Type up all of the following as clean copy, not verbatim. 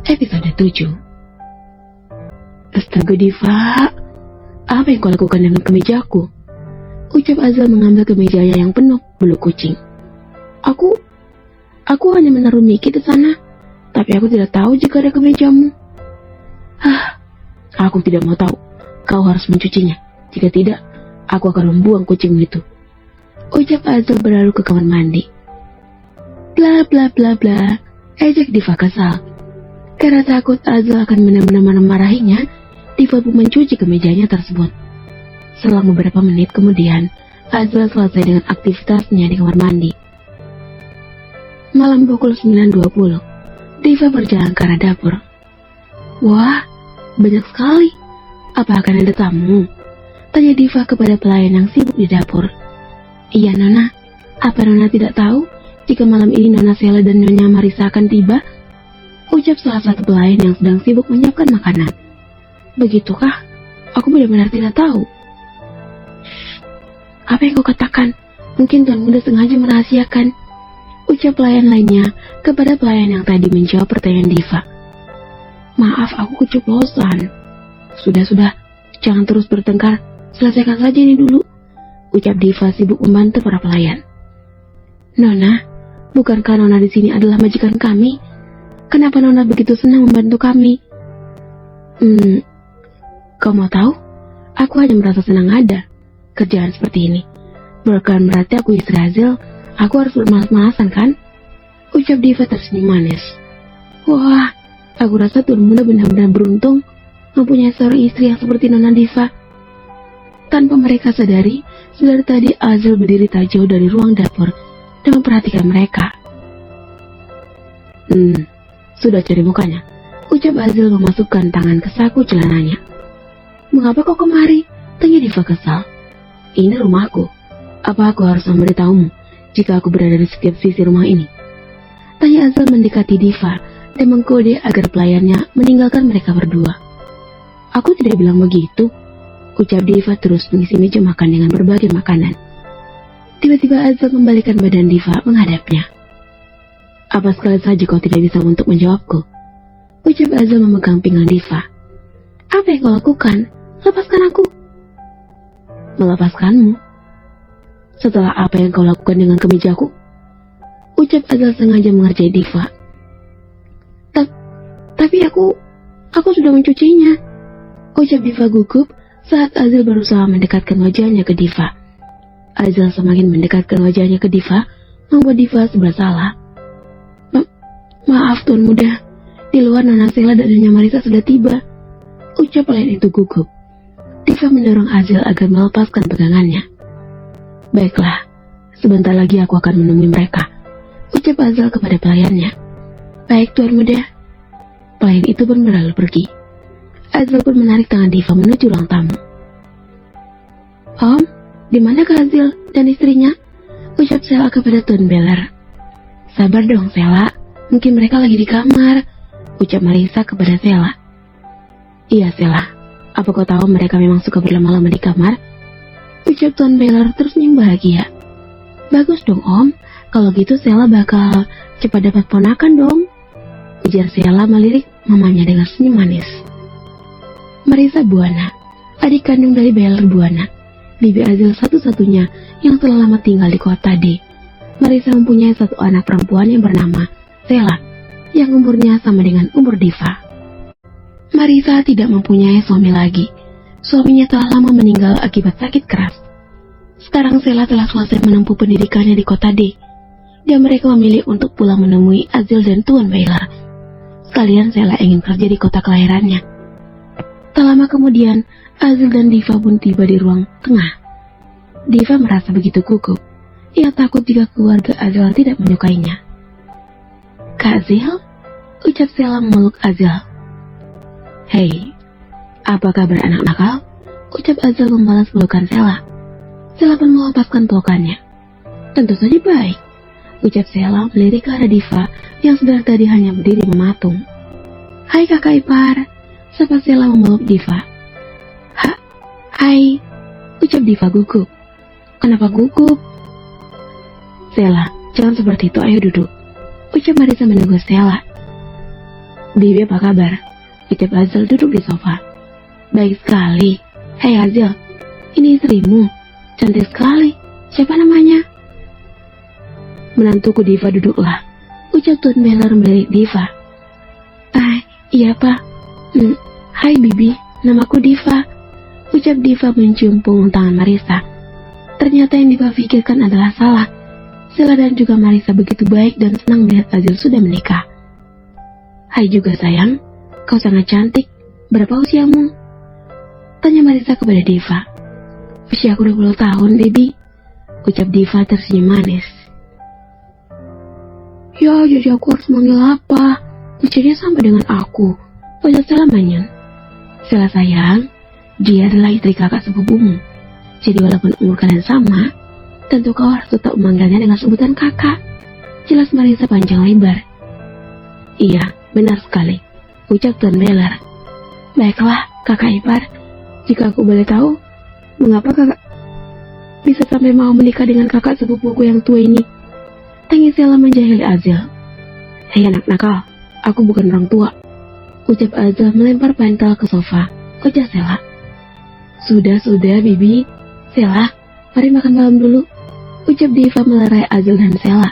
Episode 7. Astaga Diva, apa yang kau lakukan dengan kemejaku? Ucap Azal mengambil kemejanya yang penuh bulu kucing. Aku hanya menaruh Mickey di sana, tapi aku tidak tahu jika ada kemejamu. Aku tidak mau tahu. Kau harus mencucinya. Jika tidak, aku akan membuang kucingmu itu. Ucap Azal berlalu ke kamar mandi. Bla bla bla bla, ejek Diva kesal. Karena takut Azal akan benar-benar memarahinya, Diva pun mencuci kemejanya tersebut. Selang beberapa menit kemudian, Azal selesai dengan aktivitasnya di kamar mandi. Malam pukul 9.20, Diva berjalan ke arah dapur. Wah, banyak sekali. Apa akan ada tamu? Tanya Diva kepada pelayan yang sibuk di dapur. Iya Nona, apa Nona tidak tahu jika malam ini Nona Sela dan Nyonya Marisa akan tiba? Ucap salah satu pelayan yang sedang sibuk menyiapkan makanan. Begitukah? Aku benar-benar tidak tahu. Apa yang kau katakan? Mungkin Tuan Muda sengaja merahasiakan. Ucap pelayan lainnya kepada pelayan yang tadi menjawab pertanyaan Diva. Maaf, aku keceplosan. Sudah, jangan terus bertengkar. Selesaikan saja ini dulu. Ucap Diva sibuk membantu para pelayan. Nona, bukankah Nona di sini adalah majikan kami? Kenapa Nona begitu senang membantu kami? Kau mau tahu? Aku hanya merasa senang ada kerjaan seperti ini. Bukan berarti aku istri Azil, aku harus bermalas-malasan kan? Ucap Diva tersenyum manis. Wah, aku rasa Tuan Muda benar-benar beruntung mempunyai seorang istri yang seperti Nona Diva. Tanpa mereka sadari, dari tadi Azil berdiri tak jauh dari ruang dapur dan memperhatikan mereka. Sudah cari mukanya, ucap Azil memasukkan tangan ke saku celananya. Mengapa kau kemari? Tanya Diva kesal. Ini rumahku. Apa aku harus memberitahumu jika aku berada di setiap sisi rumah ini? Tanya Azil mendekati Diva dan mengkode agar pelayannya meninggalkan mereka berdua. Aku tidak bilang begitu, ucap Diva terus mengisi meja makan dengan berbagai makanan. Tiba-tiba Azil membalikkan badan Diva menghadapnya. Apa sekali saja kau tidak bisa untuk menjawabku? Ucap Azal memegang pinggang Diva. Apa yang kau lakukan? Lepaskan aku. Melepaskanmu? Setelah apa yang kau lakukan dengan kemejaku? Ucap Azal sengaja mengerjai Diva. Tapi aku sudah mencucinya. Ucap Diva gugup saat Azal berusaha mendekatkan wajahnya ke Diva. Azal semakin mendekatkan wajahnya ke Diva, membuat Diva serba salah. Maaf Tuan Muda, di luar Nona Sela dan Nyonya Marisa sudah tiba. Ucap pelayan itu gugup. Diva mendorong Azil agar melepaskan pegangannya. Baiklah, sebentar lagi aku akan menemui mereka. Ucap Azil kepada pelayannya. Baik Tuan Muda. Pelayan itu pun berlalu pergi. Azil pun menarik tangan Diva menuju ruang tamu. Om, di manakah Azil dan istrinya? Ucap Sela kepada Tuan Beller. Sabar dong Sela. Mungkin mereka lagi di kamar, ucap Marisa kepada Sela. Iya Sela, apa kau tahu mereka memang suka berlama-lama di kamar? Ucap Tuan Beller tersenyum bahagia. Bagus dong Om, kalau gitu Sela bakal cepat dapat ponakan dong. Ujar Sela melirik mamanya dengan senyum manis. Marisa Buana, adik kandung dari Beller Buana, bibi Azil satu-satunya yang telah lama tinggal di kota D. Marisa mempunyai satu anak perempuan yang bernama Sela, yang umurnya sama dengan umur Diva. Marisa tidak mempunyai suami lagi. Suaminya telah lama meninggal akibat sakit keras. Sekarang Sela telah selesai menempuh pendidikannya di kota D, dan mereka memilih untuk pulang menemui Azil dan Tuan Beller. Sekalian Sela ingin kerja di kota kelahirannya. Tak lama kemudian, Azil dan Diva pun tiba di ruang tengah. Diva merasa begitu gugup. Ia takut jika keluarga Azil tidak menyukainya. Kak Azil? Ucap Sela memeluk Azil. Hei, apa kabar anak nakal? Ucap Azil membalas pelukan Sela. Sela pun melepaskan pelukannya. Tentu saja baik, ucap Sela melirik ke arah Diva yang sedang tadi hanya berdiri mematung. Hai kakak ipar, sapa Sela memeluk Diva. Hai, ucap Diva gugup. Kenapa gugup? Sela, jangan seperti itu, ayo duduk. Ucap Marisa menegur Sela. Bibi apa kabar? Ucap Azil duduk di sofa. Baik sekali. Hei Azil, ini istrimu. Cantik sekali. Siapa namanya? Menantuku Diva, duduklah. Ucap Tuan Beller melirik Diva. Iya Pak. Hai Bibi, namaku Diva. Ucap Diva mencium punggung tangan Marissa. Ternyata yang Diva pikirkan adalah salah. Sela dan juga Marissa begitu baik dan senang melihat Azil sudah menikah. Hai juga sayang, kau sangat cantik. Berapa usiamu? Tanya Marissa kepada Diva. Usiaku 20 tahun, Baby. Ucap Diva tersenyum manis. Ya, jadi aku harus manggil apa? Ucapnya sama dengan aku. Ucap Sela manyun. Sela sayang, dia adalah istri kakak sepupumu. Jadi walaupun umur kalian sama, tentu kau harus tetap memanggilnya dengan sebutan kakak. Jelas Marissa panjang lebar. Iya, benar sekali. Ucap Tuan Beller. Baiklah, kakak ipar. Jika aku boleh tahu, mengapa kakak bisa sampai mau menikah dengan kakak sepupuku yang tua ini? Tangis Sela menjahili Azil. Hei anak nakal, aku bukan orang tua. Ucap Azil melempar bantal ke sofa. Ucap Sela. Sudah, Bibi. Sela, mari makan malam dulu. Ucap Diva melerai Azil dan Sela.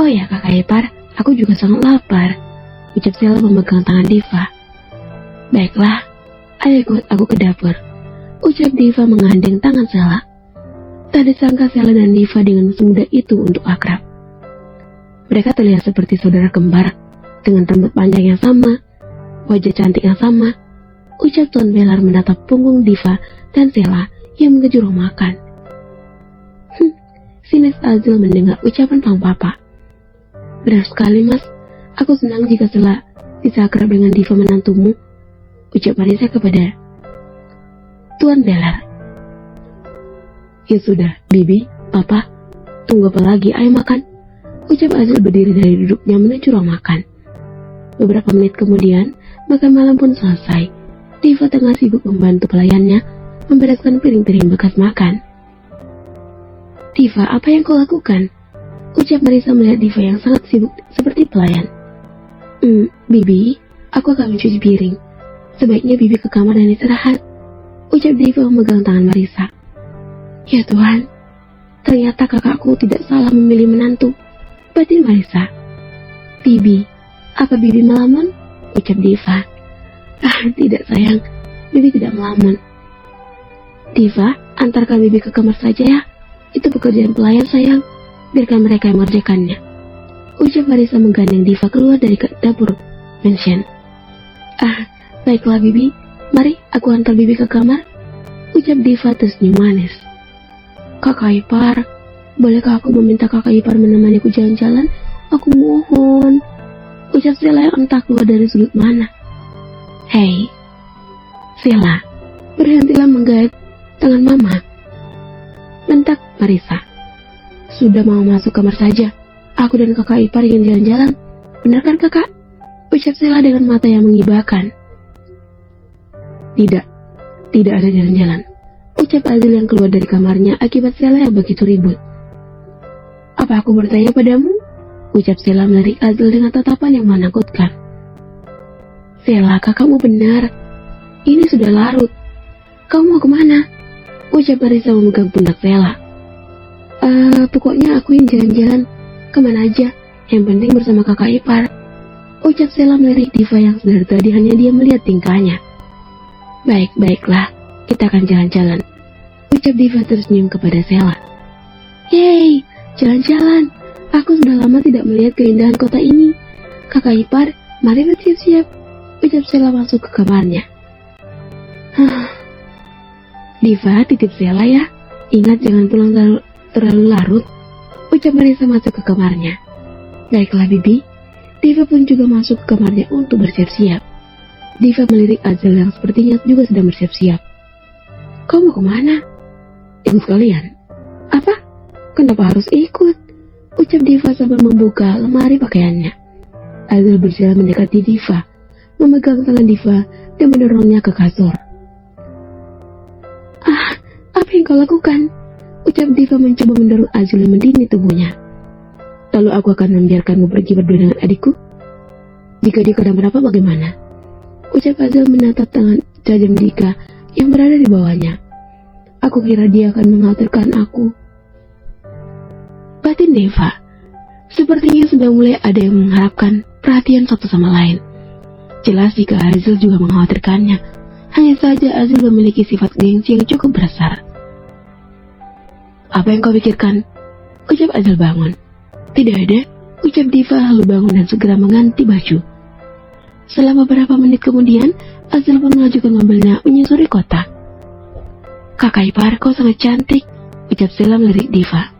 Oh ya kakak ipar, aku juga sangat lapar. Ucap Sela memegang tangan Diva. Baiklah, ayo ikut aku ke dapur. Ucap Diva menggandeng tangan Sela. Tak disangka Sela dan Diva dengan semudah itu untuk akrab. Mereka terlihat seperti saudara kembar, dengan rambut panjang yang sama, wajah cantik yang sama. Ucap Tuan Beller menatap punggung Diva dan Sela yang menuju rumah makan. Sinis Azil mendengar ucapan Pang Papa. Benar sekali mas, aku senang jika Sela bisa akrab dengan Diva menantumu. Ucap Marissa kepada Tuan Beller. Ya sudah, Bibi, Papa, tunggu apa lagi, ayo makan. Ucap Azil berdiri dari duduknya menuju ruang makan. Beberapa menit kemudian, makan malam pun selesai. Diva tengah sibuk membantu pelayannya membereskan piring-piring bekas makan. Diva, apa yang kau lakukan? Ucap Marissa melihat Diva yang sangat sibuk seperti pelayan. Bibi, aku akan mencuci piring. Sebaiknya Bibi ke kamar dan istirahat. Ucap Diva memegang tangan Marissa. Ya Tuhan, ternyata kakakku tidak salah memilih menantu. Batin Marissa. Bibi, apa Bibi melamun? Ucap Diva. Tidak sayang, Bibi tidak melamun. Diva, antarkan Bibi ke kamar saja ya. Itu pekerjaan pelayan sayang. Biarkan mereka yang mengerjakannya. Ucap Marissa menggandeng Diva keluar dari dapur mansion. Baiklah Bibi, mari aku antar Bibi ke kamar. Ucap Diva tersenyum manis. Kakak ipar, bolehkah aku meminta kakak ipar menemaniku jalan-jalan? Aku mohon. Ucap Sela yang entah keluar dari sudut mana. Hei, Sela, berhentilah menggait tangan mama. Bentak Marissa. Sudah mau masuk kamar saja. Aku dan kakak ipar ingin jalan-jalan. Benar kan kakak? Ucap Sela dengan mata yang mengibahkan. Tidak ada jalan-jalan. Ucap Azil yang keluar dari kamarnya akibat Sela yang begitu ribut. Apa aku bertanya padamu? Ucap Sela melirik Azil dengan tatapan yang menakutkan. Sela, kakakmu benar. Ini sudah larut. Kau mau kemana? Ucap Marissa memegang pundak Sela. Pokoknya aku ingin jalan-jalan. Kemana aja, yang penting bersama kakak ipar. Ucap Sela melirik Diva yang dari tadi hanya dia melihat tingkahnya. Baiklah, kita akan jalan-jalan. Ucap Diva tersenyum kepada Sela. Yeay, jalan-jalan. Aku sudah lama tidak melihat keindahan kota ini. Kakak ipar, mari bersiap-siap. Ucap Sela masuk ke kamarnya. Diva, titip Sela ya. Ingat jangan pulang terlalu larut. Ucap Marissa masuk ke kamarnya. Baiklah Bibi. Diva pun juga masuk ke kamarnya untuk bersiap-siap. Diva melirik Azil yang sepertinya juga sedang bersiap-siap. Kau mau kemana? Ikut kalian. Apa? Kenapa harus ikut? Ucap Diva sambil membuka lemari pakaiannya. Azil berjalan mendekati Diva, memegang tangan Diva dan mendorongnya ke kasur. Apa yang kau lakukan? Ucap Diva mencoba mendorong Azil yang mendingin tubuhnya. Lalu aku akan membiarkanmu pergi berdua dengan adikku? Jika dia kenapa-napa bagaimana? Ucap Azal menatap tangan tajam Dika yang berada di bawahnya. Aku kira dia akan mengkhawatirkan aku. Batin Deva. Sepertinya sudah mulai ada yang mengharapkan perhatian satu sama lain. Jelas jika Azal juga mengkhawatirkannya. Hanya saja Azal memiliki sifat gengsi yang cukup besar. Apa yang kau pikirkan? Ucap Azal bangun. Tidak ada. Ucap Diva lalu bangun dan segera mengganti baju. Selama beberapa menit kemudian, Azal pun mengajukan mobilnya menyusuri kota. Kakak ipar, kau sangat cantik, ucap Sela melirik Diva.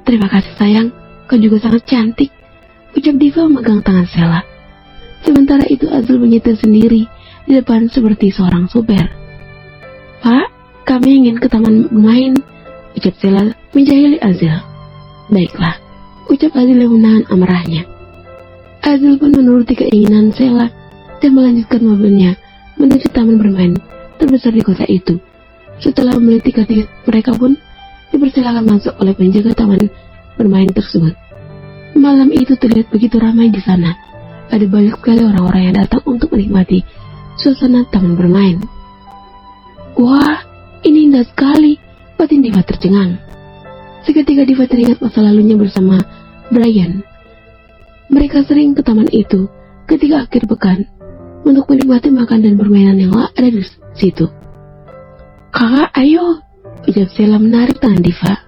Terima kasih sayang, kau juga sangat cantik, ucap Diva memegang tangan Sela. Sementara itu Azal menyetir sendiri di depan seperti seorang supir. Pak, kami ingin ke taman bermain, ucap Sela menjahili Azal. Baiklah, ucap Azal yang menahan amarahnya. Azal pun menuruti keinginan Sela dan melanjutkan mobilnya menuju taman bermain terbesar di kota itu. Setelah membeli tiket, mereka pun dipersilakan masuk oleh penjaga taman bermain tersebut. Malam itu terlihat begitu ramai di sana. Ada banyak sekali orang-orang yang datang untuk menikmati suasana taman bermain. Wah, ini indah sekali, batin Diva tercengang. Seketika Diva teringat masa lalunya bersama Brian. Mereka sering ke taman itu ketika akhir pekan untuk menikmati makan dan permainan yang ada di situ. Kakak, ayo, ucap Sela menarik tangan Diva.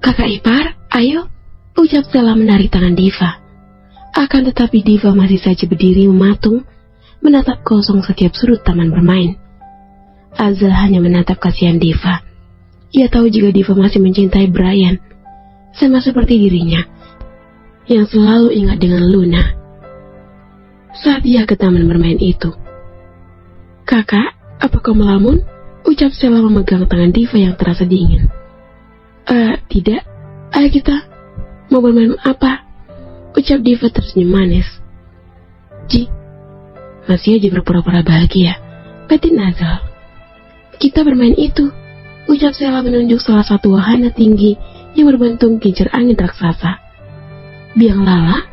Kakak ipar, ayo, ucap Sela menarik tangan Diva. Akan tetapi Diva masih saja berdiri mematung, menatap kosong setiap sudut taman bermain. Azal hanya menatap kasihan Diva. Ia tahu jika Diva masih mencintai Brian, sama seperti dirinya, yang selalu ingat dengan Luna. Saat ia ke taman bermain itu. Kakak, apa kau melamun? Ucap Sela memegang tangan Diva yang terasa dingin. Tidak. Ayo kita. Mau bermain apa? Ucap Diva tersenyum manis. Ji, masih aja berpura-pura bahagia, batin Azal. Kita bermain itu. Ucap Sela menunjuk salah satu wahana tinggi yang berbentuk kincir angin raksasa. Biang lala?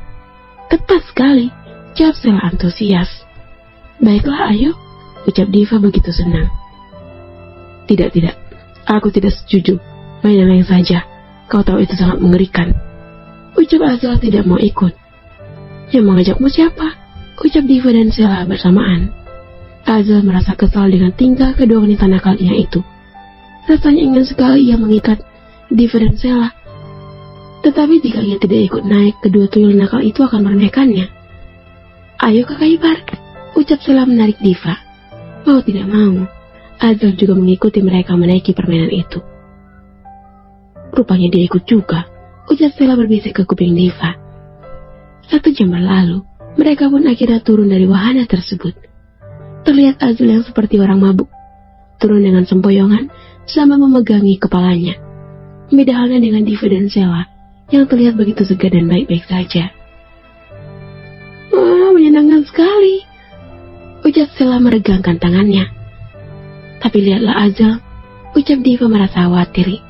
Tepat sekali, jawab Sela antusias. Baiklah, ayo, ucap Diva begitu senang. Tidak, aku tidak setuju. Main yang lain saja. Kau tahu itu sangat mengerikan. Ucap Azal tidak mau ikut. Yang mengajakmu siapa? Ucap Diva dan Sela bersamaan. Azal merasa kesal dengan tingkah kedua wanita nakalnya itu. Rasanya ingin sekali ia mengikat Diva dan Sela. Tetapi jika ia tidak ikut naik, kedua tuyul nakal itu akan meremehkannya. Ayo kakak ipar, ucap Sela menarik Diva. Mau tidak mau, Azal juga mengikuti mereka menaiki permainan itu. Rupanya dia ikut juga, ucap Sela berbisik ke kuping Diva. 1 jam berlalu, mereka pun akhirnya turun dari wahana tersebut. Terlihat Azal yang seperti orang mabuk, turun dengan sempoyongan sambil memegangi kepalanya. Beda halnya dengan Diva dan Sela, yang terlihat begitu segar dan baik-baik saja. Wah, menyenangkan sekali, ucap Sela meregangkan tangannya. Tapi lihatlah Azal, ucap Diva merasa khawatir.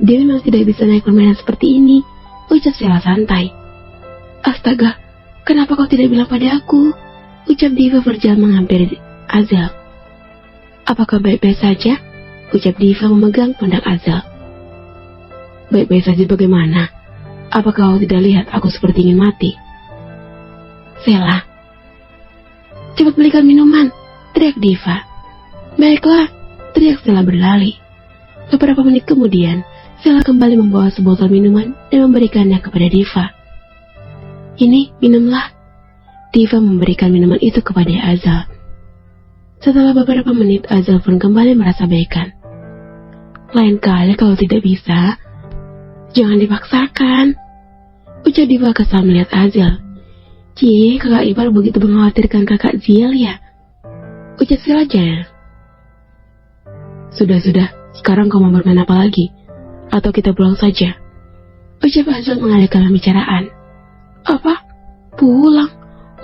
Dia memang tidak bisa naik permainan seperti ini, ucap Sela santai. Astaga, kenapa kau tidak bilang pada aku? Ucap Diva berjalan menghampiri Azal. Apakah baik-baik saja? Ucap Diva memegang pundak Azal. Baik-baik saja bagaimana? Apakah kau tidak lihat aku seperti ingin mati? Sela, cepat belikan minuman, teriak Diva. Baiklah, teriak Sela berlari. Beberapa menit kemudian, Sela kembali membawa sebotol minuman dan memberikannya kepada Diva. Ini, minumlah. Diva memberikan minuman itu kepada Azal. Setelah beberapa menit, Azal pun kembali merasa baikan. Lain kali kalau tidak bisa, jangan dipaksakan, ucap Diva kesal melihat Azal. Cie, kakak ipar begitu mengkhawatirkan kakak Ziel ya, ucap Sela jahil. Sudah, sekarang kau mau bermain apa lagi? Atau kita pulang saja? Ucap Azal mengalihkan pembicaraan. Apa? Pulang?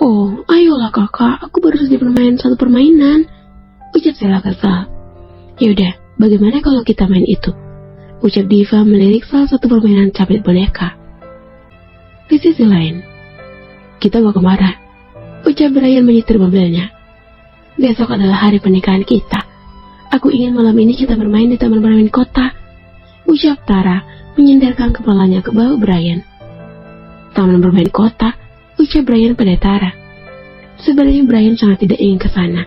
Oh, ayolah kakak, aku baru saja bermain satu permainan, ucap Sela kesal. Yaudah, bagaimana kalau kita main itu? Ucap Diva melirik salah satu permainan capit boneka. Di sisi lain, Kita mau kemana? Ucap Brian menyetir mobilnya. Besok adalah hari pernikahan kita. Aku ingin malam ini kita bermain di taman bermain kota. Ucap Tara menyandarkan kepalanya ke bahu Brian. Taman bermain kota, ucap Brian pada Tara. Sebenarnya Brian sangat tidak ingin ke sana,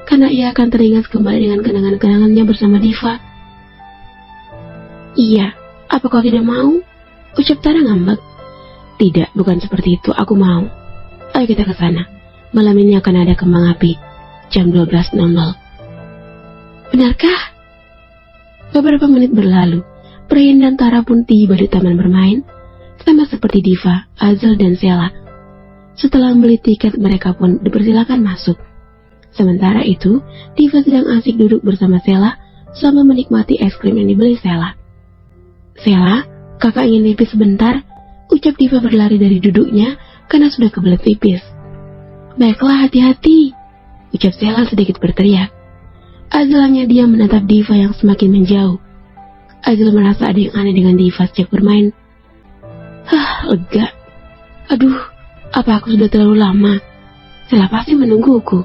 karena ia akan teringat kembali dengan kenangan-kenangannya bersama Diva. Iya, apa kau tidak mau? Ucap Tara ngambek. Tidak, bukan seperti itu, aku mau. Ayo kita ke sana. Malam ini akan ada kembang api, jam 12.00. Benarkah? Beberapa menit berlalu, Brian dan Tara pun tiba di taman bermain, sama seperti Diva, Azel, dan Sheila. Setelah membeli tiket, mereka pun dipersilakan masuk. Sementara itu, Diva sedang asik duduk bersama Sheila sambil menikmati es krim yang dibeli Sheila. Sheila, kakak ingin pipis sebentar, ucap Diva berlari dari duduknya karena sudah kebelet pipis. Baiklah, hati-hati, ucap Sheila sedikit berteriak. Azel hanya diam menatap Diva yang semakin menjauh. Azel merasa ada yang aneh dengan Diva sejak bermain. Lega. Aduh, apa aku sudah terlalu lama? Sheila pasti menungguku,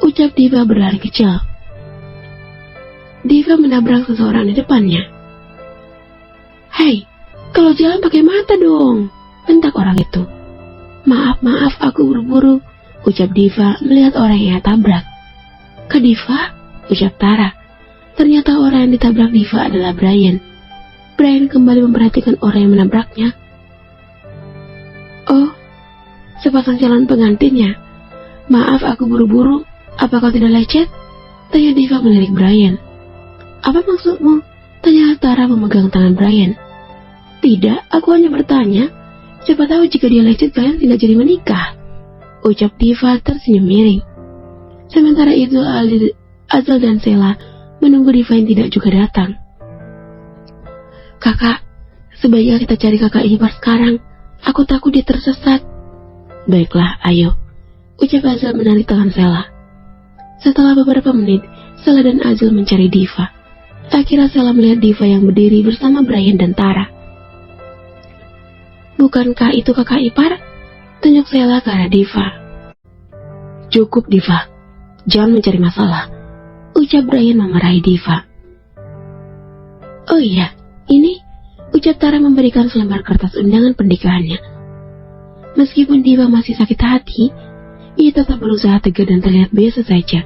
ucap Diva berlari kecil. Diva menabrak seseorang di depannya. Hei, kalau jalan pakai mata dong, bentak orang itu. Maaf, aku buru-buru, ucap Diva melihat orang yang ia tabrak. Ke Diva? Ucap Tara. Ternyata orang yang ditabrak Diva adalah Brian. Brian kembali memperhatikan orang yang menabraknya. Oh, sepasang calon pengantinnya. Maaf, aku buru-buru. Apa kau tidak lecet? Tanya Diva melirik Brian. Apa maksudmu? Tanya Tara memegang tangan Brian. Tidak, aku hanya bertanya. Siapa tahu jika dia lecet kalian tidak jadi menikah, ucap Diva tersenyum miring. Sementara itu Azel dan Sheila menunggu Diva yang tidak juga datang. Kakak, sebaiknya kita cari kakak ipar sekarang. Aku takut dia tersesat. Baiklah, ayo, ucap Azel menarik tangan Sheila. Setelah beberapa menit, Sheila dan Azel mencari Diva. Akhirnya Sheila melihat Diva yang berdiri bersama Brian dan Tara. Bukankah itu kakak ipar? Tunjuk Sheila ke arah Diva. Cukup, Diva. Jangan mencari masalah, ucap Brian memarahi Diva. Oh iya, ini, ucap Tara memberikan selembar kertas undangan pernikahannya. Meskipun Diva masih sakit hati, ia tetap berusaha tegar dan terlihat biasa saja.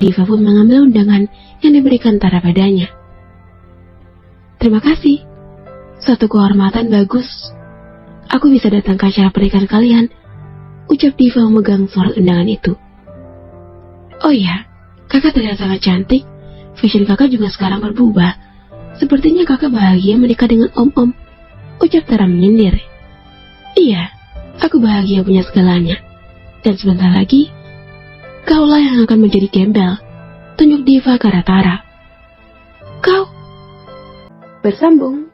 Diva pun mengambil undangan yang diberikan Tara padanya. Terima kasih. Suatu kehormatan bagus. Aku bisa datang ke acara pernikahan kalian, ucap Diva memegang surat undangan itu. Oh iya, kakak terlihat sangat cantik. Fashion kakak juga sekarang berubah. Sepertinya kakak bahagia menikah dengan om-om, ucap Tara menyindir. Iya, aku bahagia punya segalanya. Dan sebentar lagi, kaulah yang akan menjadi gembel, tunjuk Diva ke arah Tara. Kau? Bersambung.